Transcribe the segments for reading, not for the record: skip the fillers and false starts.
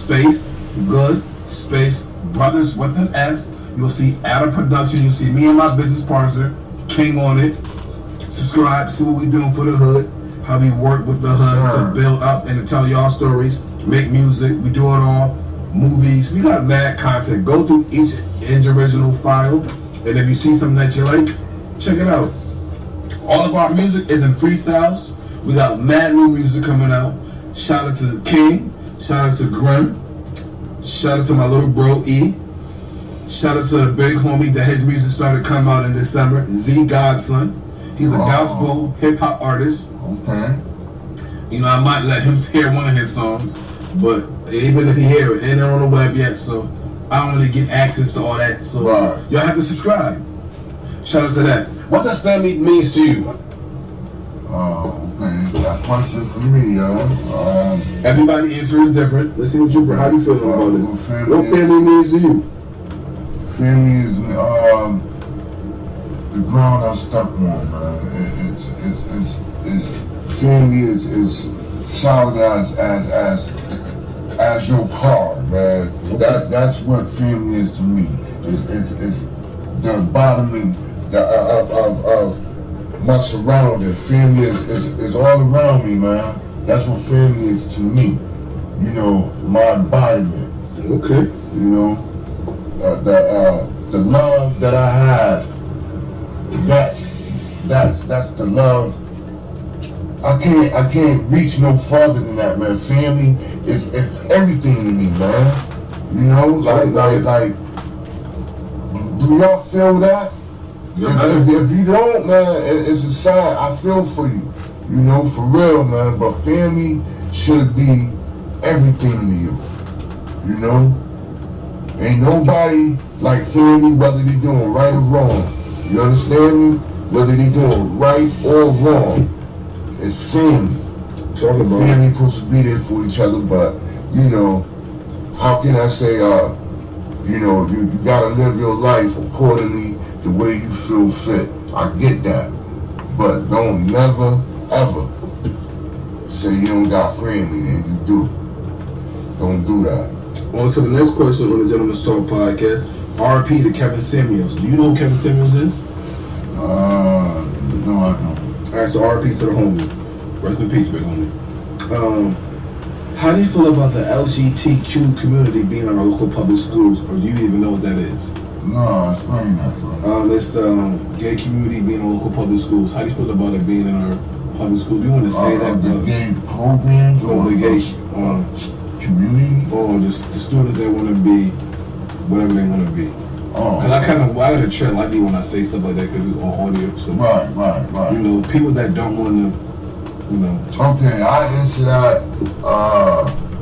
space good space brothers with an S. You'll see Adam Production. You'll see me and my business partner King on it. Subscribe, see what we doing for the hood, how we work with the hood to build up and to tell y'all stories, make music. We do it all. Movies. We got mad content. Go through each original file, and if you see something that you like, check it out. All of our music is in freestyles. We got mad new music coming out. Shout out to King. Shout out to Grim. Shout out to my little bro E. Shout out to the big homie that his music started coming out in December. Z Godson. He's a gospel hip hop artist. Okay. You know, I might let him hear one of his songs, but even if he hear it, it ain't on the web yet, so I don't really get access to all that. So y'all have to subscribe. Shout out to that. What does family mean to you? Okay. That question for me, y'all. Everybody's answer is different. Let's see what you, how you feeling about this. What family means to you? Family is the ground I step on, man. Family is solid as your car, man. That's what family is to me. It's the embodiment of my surrounding. Family is all around me, man. That's what family is to me. You know, my embodiment. Okay. You know, the love that I have. That's the love. I can't reach no farther than that, man. Family is everything to me, man. You know, like do y'all feel that? If you don't, man, it's a sad. I feel for you. You know, for real, man. But family should be everything to you. You know, ain't nobody like family, whether they doing right or wrong. You understand me? Whether they doing right or wrong, it's family. Family supposed to be there for each other, but you know, how can I say, you know, you gotta live your life accordingly the way you feel fit. I get that, but don't never ever say you don't got family and you do. Don't do that. On to the next question on the Gentleman's Talk podcast. RP to Kevin Samuels. Do you know who Kevin Samuels is? No, I don't. Alright, so RP to the homie. Rest in peace, big homie. How do you feel about the LGBTQ community being in our local public schools, or do you even know what that is? No, explain that, bro. It's the gay community being in local public schools. How do you feel about it being in our public schools? Do you want to say that? The gay programs or the gay community? Or the students that want to be whatever they want to be. Because I gotta tread lightly when I say stuff like that because it's on audio. So right. You know, people that don't want to, you know. Okay, I answer that.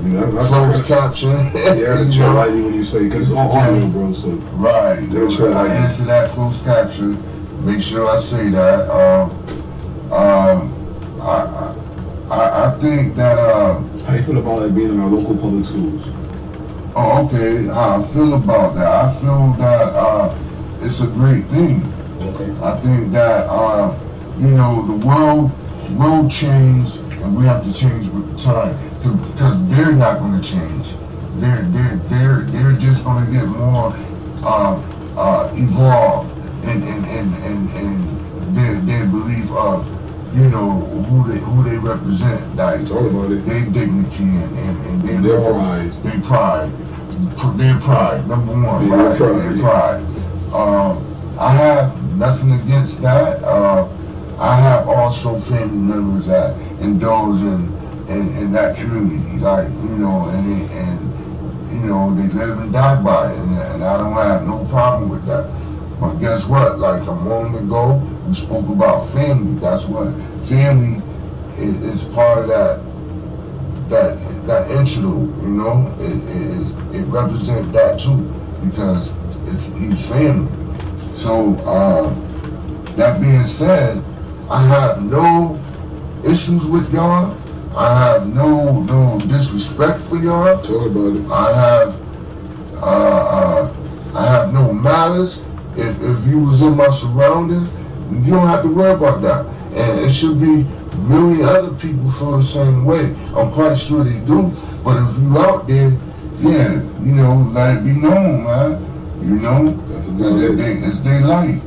You know, closed caption. Yeah, I tread lightly when you say because it's on audio, bro. So right. I answer that closed caption. Make sure I say that. I think that. How do you feel about it being in our local public schools? Okay, how I feel about that. I feel that it's a great thing. Okay. I think that you know, the world will change, and we have to change with the time because they're not going to change. They're just going to get more evolved in their belief of, you know, who they represent, like their dignity and their pride, number one, right? Their pride. I have nothing against that. I have also family members that indulge in that community, like, you know, and you know, they live and die by it, and I don't have no problem with that. But guess what? Like a moment ago, we spoke about family. That's what family is part of that interlude. You know, it represents that too because he's family. So that being said, I have no issues with y'all. I have no disrespect for y'all. Talk about it. I have no malice. If you was in my surroundings, you don't have to worry about that. And it should be a million other people feel the same way. I'm quite sure they do. But if you out there, yeah, you know, let it be known, man. You know, it's their life.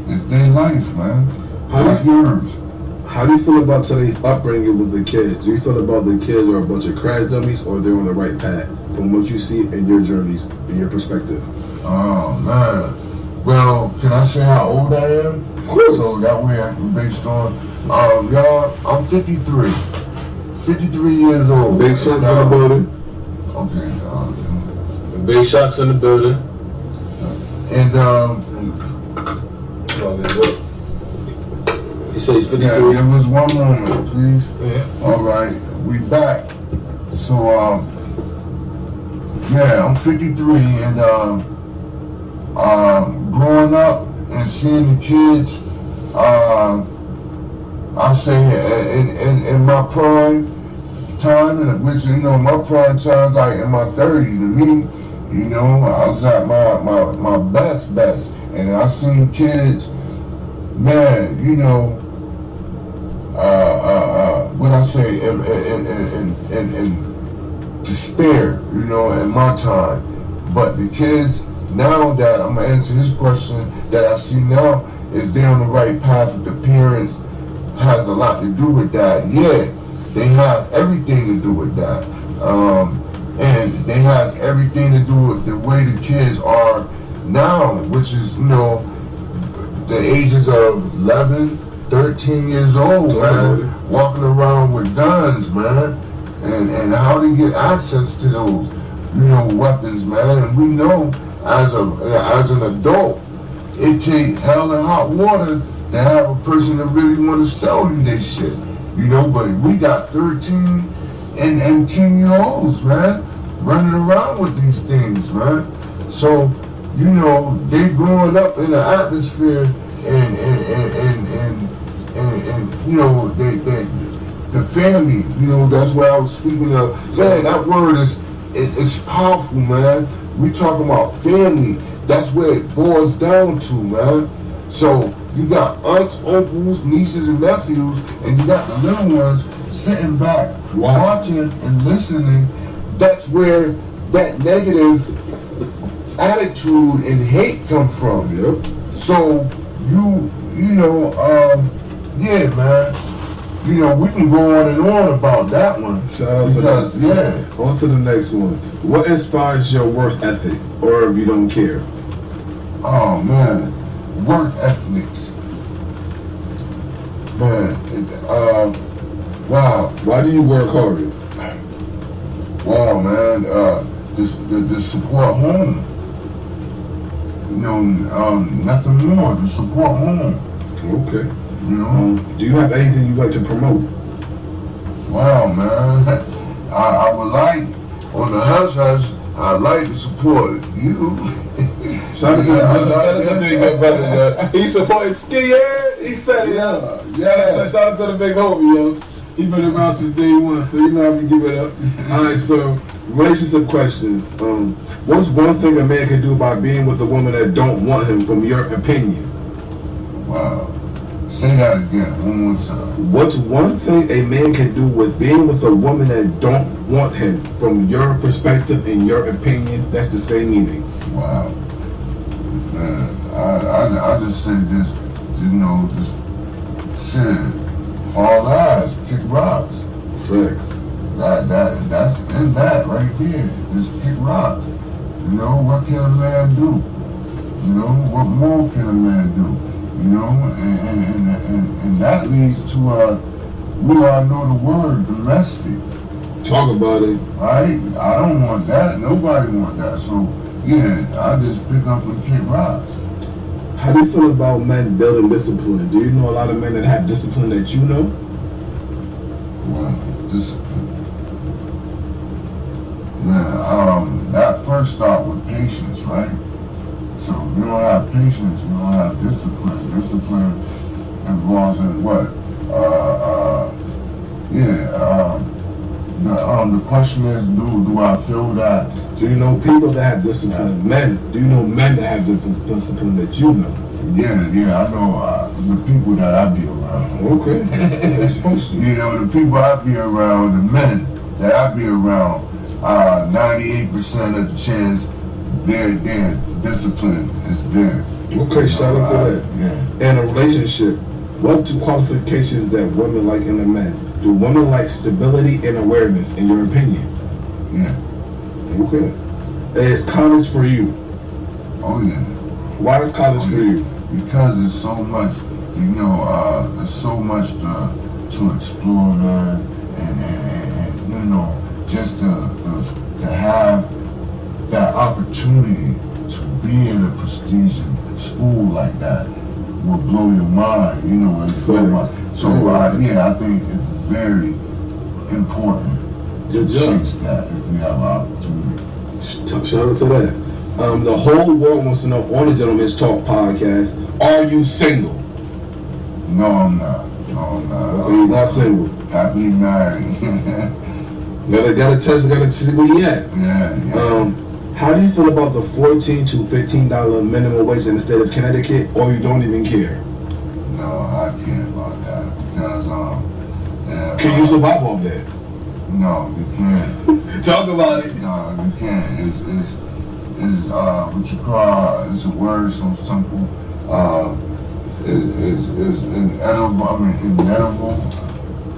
It's their life, man. What's yours? How do you feel about today's upbringing with the kids? Do you feel about the kids are a bunch of crash dummies, or they're on the right path from what you see in your journeys, in your perspective? Oh man. Well, can I say how old I am? Of course. So that way I can based on y'all, I'm 53. 53 years old. Big Shocks in the building. Okay. Big Shocks in the building. And he says 53. yeah, there was one moment, please. Yeah. All right, we back. So yeah, I'm 53, and growing up and seeing the kids, I say in my prime time, and which you know my prime time like in my 30s, and me, you know, I was at my best, and I seen kids, man, you know, what I say, in despair, you know, in my time. But the kids now that I'm gonna answer his question that I see now is they on the right path with the parents has a lot to do with that. Yeah, they have everything to do with that. And they have everything to do with the way the kids are now, which is, you know, the ages of 11, 13 years old, man, walking around with guns, man, and how they get access to those, you know, weapons, man. And we know as an adult, it takes hell and hot water to have a person that really want to sell you their shit, you know. But we got 13 and 10-year-olds, man, running around with these things, man. So, you know, they growing up in an atmosphere and you know, the family, you know, that's what I was speaking of. Man, that word is powerful, man. We talking about family. That's where it boils down to, man. So you got aunts, uncles, nieces, and nephews, and you got the little ones sitting back, watching and listening. That's where that negative attitude and hate come from. Yep. So you know, yeah, man. You know, we can go on and on about that one. Shout out because, to that. Yeah. On to the next one. What inspires your work ethic, or if you don't care? Oh man, work ethics. Man, wow. Why do you work harder? Wow, man. The support home. You know, nothing more. The support home. Okay. You know. Do you have anything you'd like to promote? Wow, man. I would like on the house. I'd like to support you. Shout out to the good brother. He supported Skier. He said it. Yeah. Shout out to the big homie, yo. He been around since day one, so you know how we give it up. All right, so relationship questions. What's one thing a man can do by being with a woman that don't want him, from your opinion? Wow. Say that again, one more time. What's one thing a man can do with being with a woman that don't want him, from your perspective and your opinion? That's the same meaning. Wow. Man, I just say just, you know, just shit. All eyes, kick rocks. Facts. That's in that right there. Just kick rocks. You know, what can a man do? You know, what more can a man do? You know, and that leads to we all know the word domestic. Talk about it. Right? I don't want that. Nobody want that. So yeah, I just pick up and kick rocks. How do you feel about men building discipline? Do you know a lot of men that have discipline that you know? Well, discipline. Man, that first start with patience, right? So you don't have patience, you don't have discipline. Discipline involves in what? The question is, do I feel that? Do you know people that have discipline? Men. Do you know men that have discipline that you know? Yeah, I know the people that I be around. Okay. They're supposed to. You know, the people I be around, the men that I be around, 98% of the chance their discipline is there. Okay, shout out to that. Yeah. In a relationship, what do qualifications that women like in a man? Do women like stability and awareness, in your opinion? Yeah. Okay. Is college for you? Oh yeah. Why is college for you? Because it's so much, there's so much to explore, man, and just to have that opportunity to be in a prestigious school like that will blow your mind, So I think it's very important to chase that if we have an opportunity. Shout out to that. The whole world wants to know on the Gentleman's Talk podcast, are you single? No, I'm not. Okay, you're not single. Happily married. Gotta test where you at. Yeah. How do you feel about the $14 to $15 minimum wage in the state of Connecticut, or you don't even care? No, I care about that because can you survive off that? No, you can't. Talk about it. No, you can't. It's what you call, it's a word so simple. Is inedible. Inedible.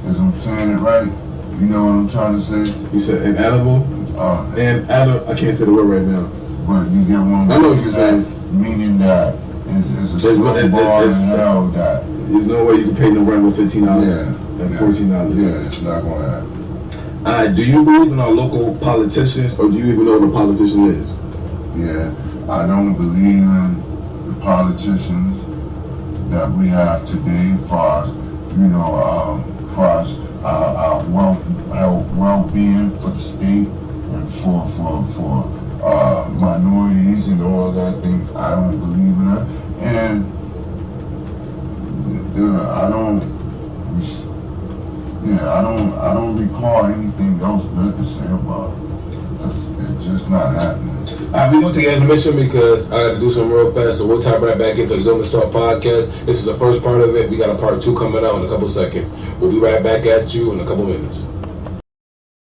Is I'm saying it right? You know what I'm trying to say? You said inedible? I can't say the word right now. But you get one. I know what you're saying. Meaning that it's a slow bar in hell that. There's no way you can pay no rent with $15 and $14. Yeah, it's not going to happen. Alright, do you believe in our local politicians, or do you even know what a politician is? Yeah, I don't believe in the politicians that we have today, far as our well-being for the state and for minorities and all that things. I don't believe in that, and I don't recall anything else good to say about it. It's just not happening. Alright, we're gonna take an intermission because I gotta do something real fast, so we'll tie right back into the Gentleman's Talk podcast. This is the first part of it. We got a part 2 coming out in a couple seconds. We'll be right back at you in a couple minutes.